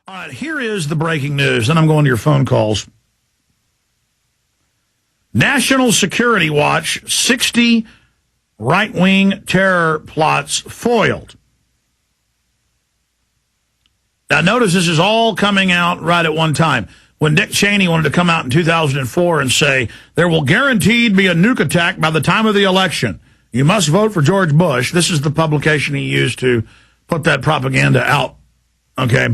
All right, here is the breaking news. Then I'm going to your phone calls. National Security Watch, 60 right-wing terror plots foiled. Now, notice this is all coming out right at one time. When Dick Cheney wanted to come out in 2004 and say, there will guaranteed be a nuke attack by the time of the election. You must vote for George Bush. This is the publication he used to put that propaganda out. Okay.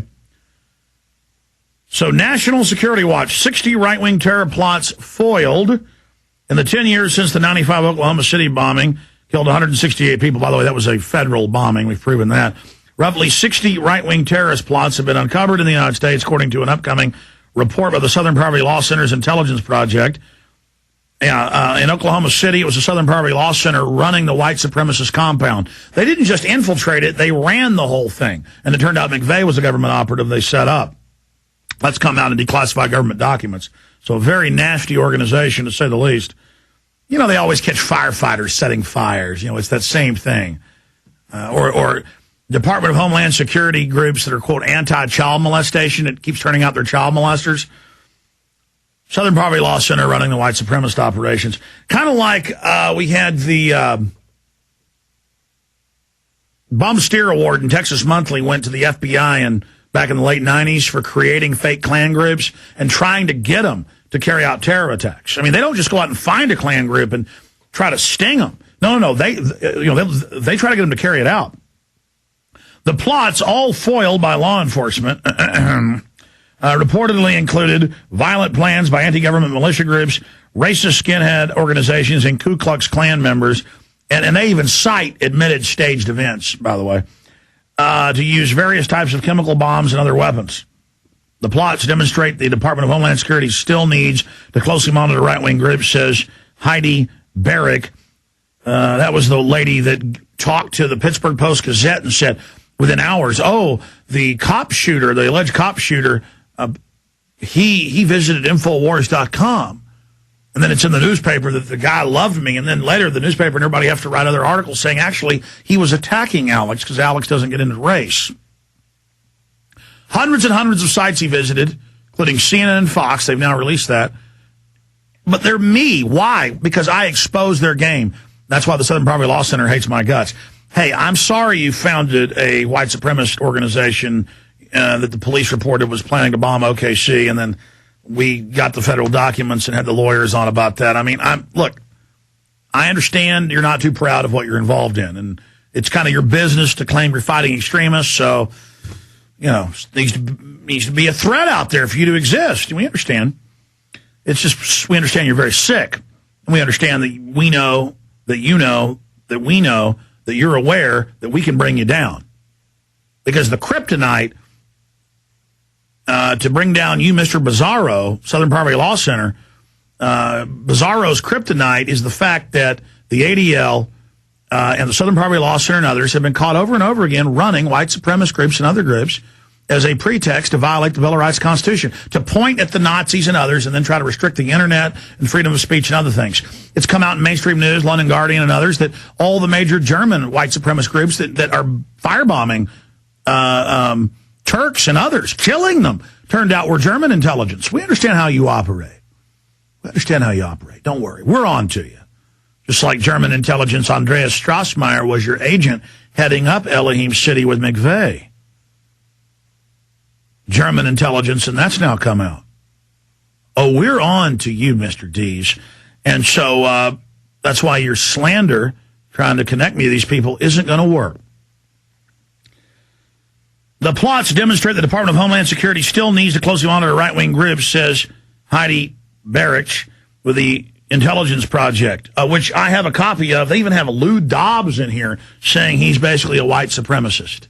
So National Security Watch, 60 right-wing terror plots foiled in the 10 years since the 95 Oklahoma City bombing, killed 168 people. By the way, that was a federal bombing. We've proven that. Roughly 60 right-wing terrorist plots have been uncovered in the United States, according to an upcoming report by the Southern Poverty Law Center's Intelligence Project. In Oklahoma City, it was the Southern Poverty Law Center running the white supremacist compound. They didn't just infiltrate it, they ran the whole thing. And it turned out McVeigh was the government operative they set up. Let's come out and declassify government documents. So a very nasty organization, to say the least. You know, they always catch firefighters setting fires. You know, it's that same thing. Or Department of Homeland Security groups that are, quote, anti-child molestation. It keeps turning out they're child molesters. Southern Poverty Law Center running the white supremacist operations. Kind of like we had the Bum Steer Award in Texas Monthly went to the FBI and back in the late 90s for creating fake Klan groups and trying to get them to carry out terror attacks. I mean, they don't just go out and find a Klan group and try to sting them. No. They try to get them to carry it out. The plots, all foiled by law enforcement, reportedly included violent plans by anti-government militia groups, racist skinhead organizations, and Ku Klux Klan members. And they even cite admitted staged events, by the way, to use various types of chemical bombs and other weapons. The plots demonstrate the Department of Homeland Security still needs to closely monitor right-wing groups, says Heidi Barrick. That was the lady that talked to the Pittsburgh Post-Gazette and said within hours, the cop shooter, the alleged cop shooter, he visited INFOWARS.com. And then it's in the newspaper that the guy loved me. And then later the newspaper and everybody have to write other articles saying, actually, he was attacking Alex because Alex doesn't get into race. Hundreds and hundreds of sites he visited, including CNN and Fox. They've now released that. But they're me. Why? Because I expose their game. That's why the Southern Poverty Law Center hates my guts. Hey, I'm sorry you founded a white supremacist organization that the police reported was planning to bomb OKC, and then we got the federal documents and had the lawyers on about that. I mean, look, I understand you're not too proud of what you're involved in, and it's kind of your business to claim you're fighting extremists, so, you know, needs to be a threat out there for you to exist. We understand. It's just we understand you're very sick, and we understand that we know that you know that we know that you're aware that we can bring you down. Because the kryptonite to bring down you, Mr. Bizarro, Southern Poverty Law Center, Bizarro's kryptonite is the fact that the ADL and the Southern Poverty Law Center and others have been caught over and over again running white supremacist groups and other groups as a pretext to violate the Bill of Rights Constitution, to point at the Nazis and others and then try to restrict the internet and freedom of speech and other things. It's come out in mainstream news, London Guardian and others, that all the major German white supremacist groups that are firebombing Turks and others, killing them, turned out were German intelligence. We understand how you operate. Don't worry. We're on to you. Just like German intelligence, Andreas Strassmeyer was your agent heading up Elohim City with McVeigh. German intelligence, and that's now come out. Oh, we're on to you, Mr. Dees. And so that's why your slander, trying to connect me to these people, isn't going to work. The plots demonstrate the Department of Homeland Security still needs to closely monitor right-wing groups, says Heidi Barrick with the Intelligence Project, which I have a copy of. They even have Lou Dobbs in here saying he's basically a white supremacist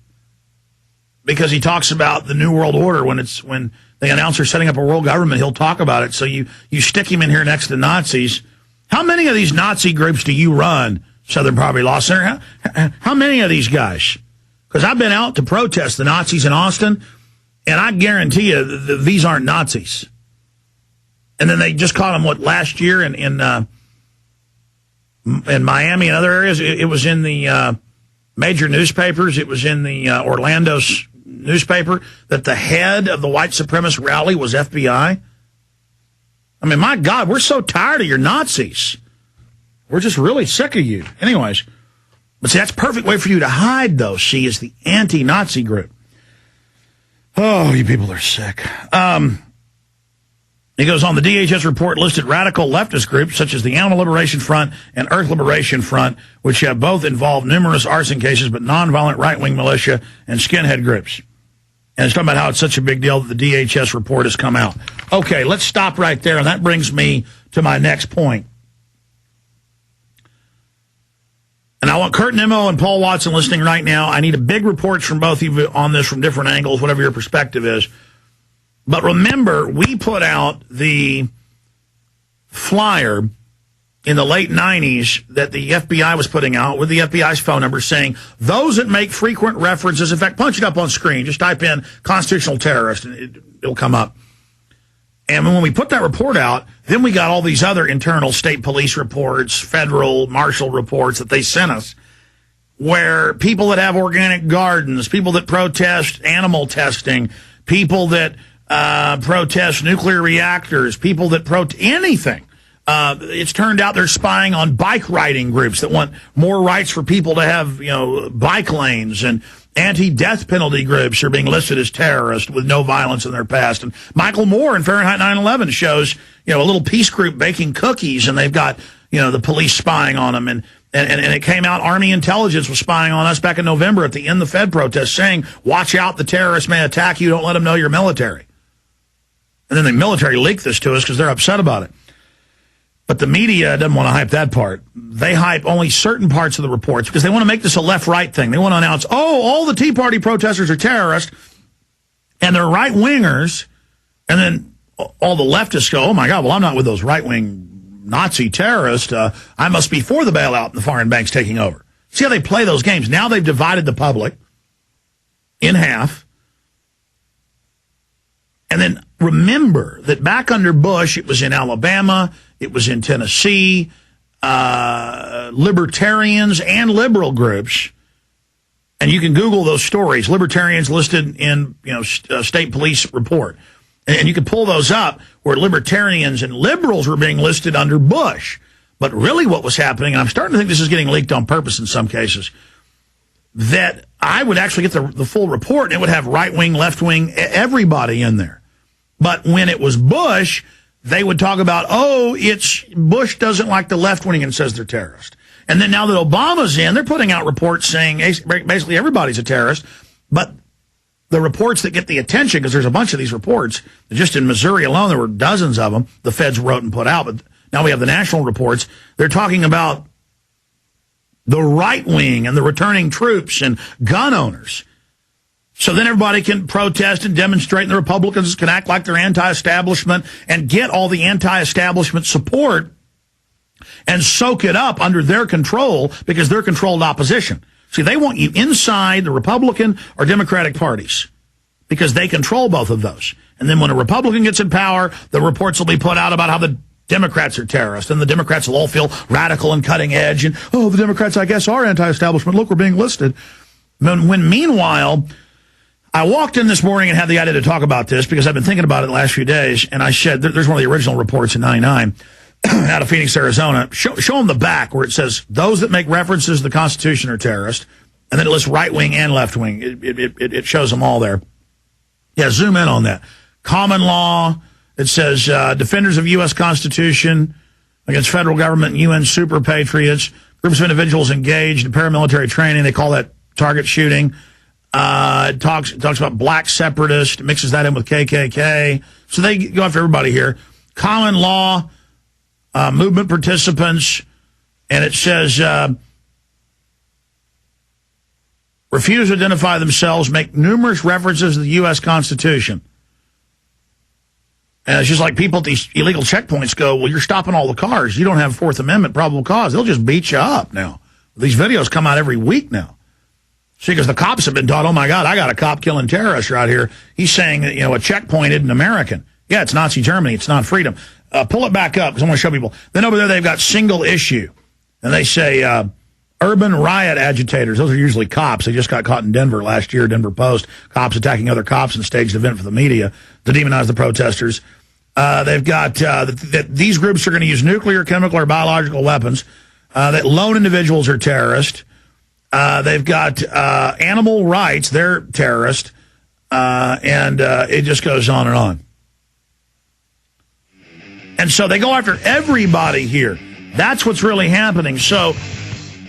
because he talks about the New World Order. When they announce they're setting up a world government, he'll talk about it. So you stick him in here next to Nazis. How many of these Nazi groups do you run, Southern Poverty Law Center? How many of these guys? Because I've been out to protest the Nazis in Austin, and I guarantee you these aren't Nazis. And then they just caught them, last year in Miami and other areas? It was in the major newspapers. It was in the Orlando newspaper that the head of the white supremacist rally was FBI? I mean, my God, we're so tired of your Nazis. We're just really sick of you. Anyways, but see, that's a perfect way for you to hide, though, see, is the anti-Nazi group. Oh, you people are sick. He goes on, the DHS report listed radical leftist groups such as the Animal Liberation Front and Earth Liberation Front, which have both involved numerous arson cases, but nonviolent right-wing militia and skinhead groups. And it's talking about how it's such a big deal that the DHS report has come out. Okay, let's stop right there, and that brings me to my next point. And I want Kurt Nimmo and Paul Watson listening right now. I need a big reports from both of you on this from different angles, whatever your perspective is. But remember, we put out the flyer in the late 90s that the FBI was putting out with the FBI's phone number saying, those that make frequent references, in fact, punch it up on screen, just type in constitutional terrorist, and it'll come up. And when we put that report out, then we got all these other internal state police reports, federal marshal reports that they sent us, where people that have organic gardens, people that protest animal testing, people that protest nuclear reactors, people that protest anything. It's turned out they're spying on bike riding groups that want more rights for people to have, bike lanes, and anti-death penalty groups are being listed as terrorists with no violence in their past. And Michael Moore in Fahrenheit 9/11 shows, a little peace group baking cookies, and they've got, the police spying on them. And it came out, Army intelligence was spying on us back in November at the End the Fed protest, saying, watch out, the terrorists may attack you, don't let them know you're military. And then the military leaked this to us because they're upset about it. But the media doesn't want to hype that part. They hype only certain parts of the reports because they want to make this a left-right thing. They want to announce, all the Tea Party protesters are terrorists, and they're right-wingers. And then all the leftists go, oh, my God, well, I'm not with those right-wing Nazi terrorists. I must be for the bailout and the foreign banks taking over. See how they play those games? Now they've divided the public in half. And then remember that back under Bush, it was in Alabama, it was in Tennessee, libertarians and liberal groups, and you can Google those stories, libertarians listed in state police report, and you can pull those up where libertarians and liberals were being listed under Bush. But really what was happening, and I'm starting to think this is getting leaked on purpose in some cases, that I would actually get the full report, and it would have right-wing, left-wing, everybody in there. But when it was Bush, they would talk about, it's Bush doesn't like the left wing and says they're terrorists. And then now that Obama's in, they're putting out reports saying basically everybody's a terrorist. But the reports that get the attention, because there's a bunch of these reports, just in Missouri alone, there were dozens of them the feds wrote and put out. But now we have the national reports. They're talking about the right wing and the returning troops and gun owners. So then everybody can protest and demonstrate, and the Republicans can act like they're anti-establishment and get all the anti-establishment support and soak it up under their control because they're controlled opposition. See, they want you inside the Republican or Democratic parties because they control both of those. And then when a Republican gets in power, the reports will be put out about how the Democrats are terrorists, and the Democrats will all feel radical and cutting edge. And, the Democrats, I guess, are anti-establishment. Look, we're being listed. When meanwhile, I walked in this morning and had the idea to talk about this because I've been thinking about it the last few days, and I said, there's one of the original reports in 99 out of Phoenix, Arizona. Show them the back where it says, those that make references to the Constitution are terrorists, and then it lists right-wing and left-wing. It shows them all there. Yeah, zoom in on that. Common law, it says defenders of U.S. Constitution against federal government and UN super patriots, groups of individuals engaged in paramilitary training, they call that target shooting. It talks about black separatists, mixes that in with KKK. So they go after everybody here. Common law, movement participants, and it says refuse to identify themselves, make numerous references to the U.S. Constitution. And it's just like people at these illegal checkpoints go, well, you're stopping all the cars. You don't have Fourth Amendment probable cause. They'll just beat you up now. These videos come out every week now. See, because the cops have been taught, oh, my God, I got a cop killing terrorists right here. He's saying that, a checkpoint isn't American. Yeah, it's Nazi Germany. It's not freedom. Pull it back up because I want to show people. Then over there, they've got single issue. And they say, urban riot agitators. Those are usually cops. They just got caught in Denver last year, Denver Post. Cops attacking other cops and staged event for the media to demonize the protesters. They've got that these groups are going to use nuclear, chemical, or biological weapons. That lone individuals are terrorists. They've got animal rights. They're terrorists. And it just goes on and on. And so they go after everybody here. That's what's really happening. So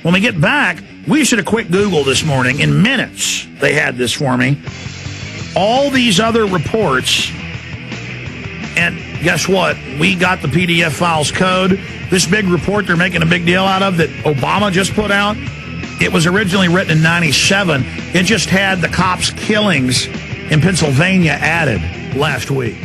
when we get back, we should have quick Google this morning. In minutes, they had this for me. All these other reports. And guess what? We got the PDF files code. This big report they're making a big deal out of that Obama just put out, it was originally written in 97. It just had the cops' killings in Pennsylvania added last week.